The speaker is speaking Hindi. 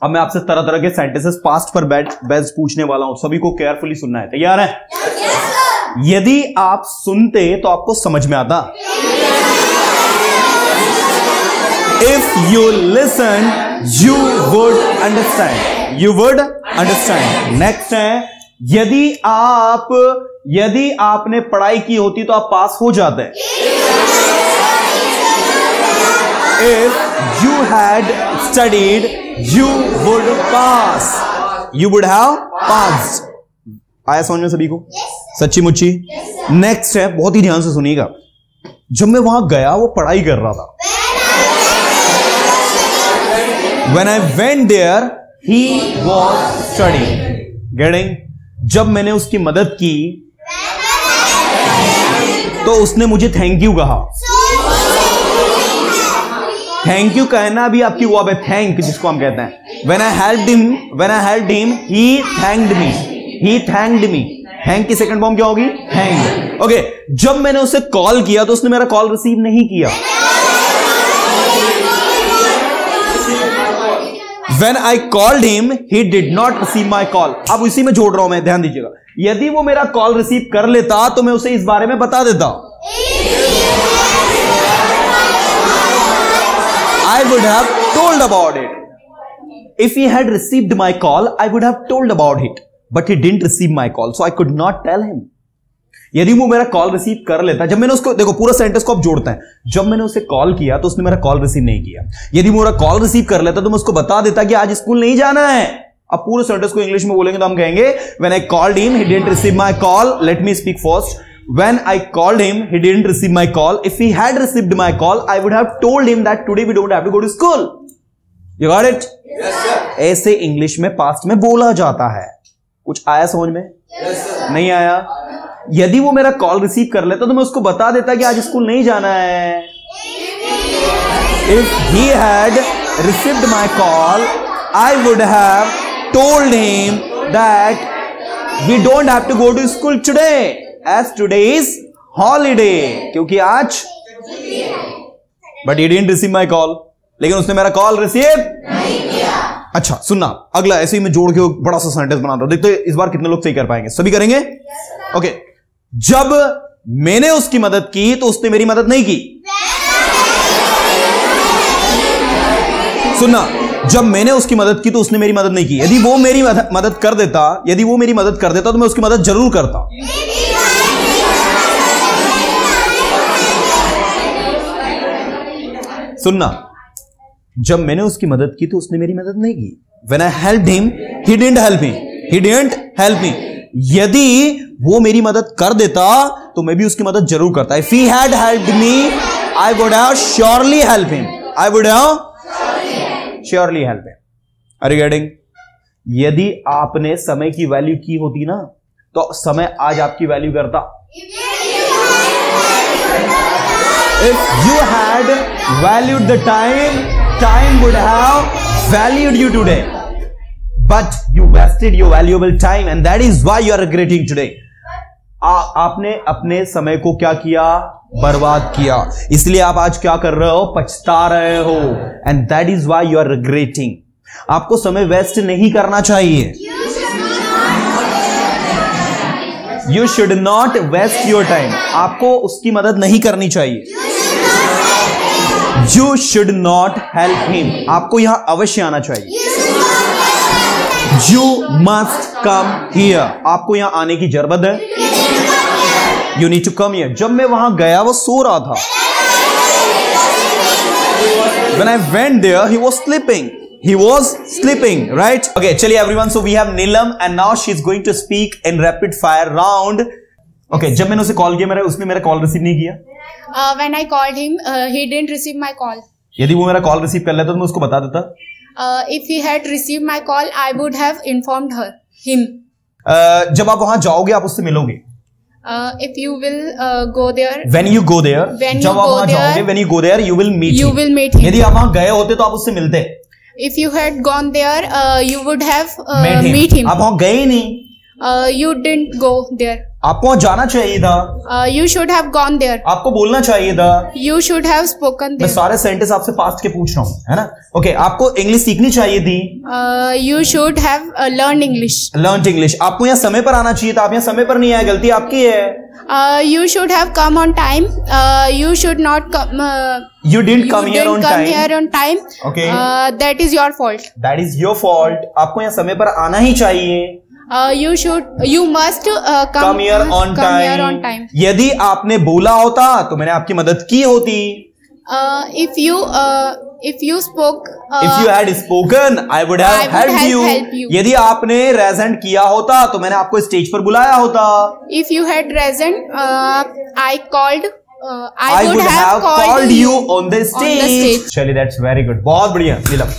अब मैं आपसे तरह तरह के सेंटेंसेस पास्ट पर बेस्ड पूछने वाला हूं, सभी को केयरफुली सुनना है। तैयार है? यदि आप सुनते तो आपको समझ में आता। If you listen you would understand, you would understand. Next है, यदि आपने पढ़ाई की होती तो आप पास हो जाते। If you had studied, you would pass. You would have passed. आया समझ में सभी को? सच्ची मुच्ची? नेक्स्ट है, बहुत ही ध्यान से सुनिएगा। जब मैं वहां गया वो पढ़ाई कर रहा था। When I went there, he was studying. Getting? जब मैंने उसकी मदद की तो उसने मुझे थैंक यू कहा। थैंक यू कहना भी आपकी वो है थैंक, जिसको हम कहते हैं। When I helped him, he thanked me. He thanked me. Thank की सेकंड फॉर्म क्या होगी? थैंक। ओके, जब मैंने उसे कॉल किया तो उसने मेरा कॉल रिसीव नहीं किया। When I called him, he did not receive my call. अब इसी में जोड़ रहा हूं मैं, ध्यान दीजिएगा। यदि वो मेरा कॉल रिसीव कर लेता तो मैं उसे इस बारे में बता देता। I would have told about it. If he had received my call, I would have told about it. But he didn't receive my call, so I could not tell him. यदि वो मेरा कॉल रिसीव कर लेता, जब मैंने उसको, देखो पूरा सेंटेंस को आप जोड़ते हैं, जब मैंने उसे कॉल किया तो उसने मेरा कॉल रिसीव नहीं किया। यदि वो मेरा कॉल रिसीव कर लेता तो मैं उसको बता देता कि आज स्कूल नहीं जाना है। अब पूरे सेंटेंस को इंग्लिश में बोलेंगे तो हम कहेंगे, when I called him, he didn't receive my call. Let me speak first. When I called him, he didn't receive my call. If he had received my call, I would have told him that today we don't have to go to school. You got it? Yes, sir. ऐसे इंग्लिश में पास्ट में बोला जाता है। कुछ आया समझ में? Yes, sir. नहीं आया? यदि वो मेरा कॉल रिसीव कर लेता तो मैं उसको बता देता कि आज स्कूल नहीं जाना है। If he had received my call, I would have told him that we don't have to go to school today, as today is holiday. क्योंकि आज, but he didn't receive my call. लेकिन उसने मेरा कॉल रिसीव नहीं किया। अच्छा सुनना, अगला ऐसे ही मैं जोड़ के बड़ा सा सेंटेंस बनाता हूं, देखते इस बार कितने लोग सही कर पाएंगे। सभी करेंगे? ओके। जब मैंने उसकी मदद की तो उसने मेरी मदद नहीं की। सुनना, जब मैंने उसकी मदद की तो उसने मेरी मदद नहीं की। यदि वो मेरी मदद कर देता तो मैं उसकी मदद जरूर करता। सुनना, जब मैंने उसकी मदद की तो उसने मेरी मदद नहीं की। When I helped him, he didn't help me. He didn't help me. यदि वो मेरी मदद कर देता तो मैं भी उसकी मदद जरूर करता। If he had helped me, I would have surely helped him. I would have surely helped him. Are you getting? यदि आपने समय की वैल्यू की होती ना तो समय आज आपकी वैल्यू करता। If you had valued the time, time would have valued you today. But you wasted your valuable time and that is why you are regretting today. आपने अपने समय को क्या किया? बर्बाद किया। इसलिए आप आज क्या कर रहे हो? पछता रहे हो। And that is why you are regretting. आपको समय वेस्ट नहीं करना चाहिए। You should not waste your time. आपको उसकी मदद नहीं करनी चाहिए। You should not help him. आपको यहां अवश्य आना चाहिए। You must come here. आपको यहां आने की जरूरत है। You need to come here. जब मैं वहां गया वो सो रहा था। When I went there, he was sleeping. He was sleeping, right? Okay, चलिए everyone. So we have Neelam and now she's going to speak in rapid fire round. Okay, जब मैंने उसे कॉल किया उसने मेरा कॉल रिसीव नहीं किया। When I called him, he didn't receive my call. यदि वो मेरा कॉल रिसीव कर लेता तो मैं उसको बता देता। If he had received my call, I would have informed him. जब आप वहां जाओगे आप उससे मिलोगे। If you will go there. When you go there. जब आप वहां जाओगे, when you go there, you will meet him. You will meet him. यदि आप वहां गए होते तो आप उससे मिलते। If you had gone there, you would have meet him. आप वहां गए ही नहीं। You didn't go there. आपको वहां जाना चाहिए था. You should have gone there. आपको बोलना चाहिए था. You should have spoken मैं there. सारे सेंटेंस आपसे पास्ट के पूछ रहा हूँ, है ना? ओके, आपको इंग्लिश सीखनी चाहिए थी. You should have learned English. Learn English. आपको यहाँ समय पर आना चाहिए था. आप यहाँ समय पर नहीं आए, गलती आपकी है. You should have come on time. You should not come. You didn't come you here didn't on come time. here on time. Okay. That is your fault. That is your fault. आपको यहाँ समय पर आना ही चाहिए. You must Come here on come here on time. time. यदि आपने बोला होता तो मैंने आपकी मदद की होती. If you spoke. If you had spoken, I would have helped you. यदि आपने रेजेंट किया होता तो मैंने आपको स्टेज पर बुलाया होता. If you had risen, I called. I would have called you on the stage. चलिए, that's very good. बहुत बढ़िया नीलम.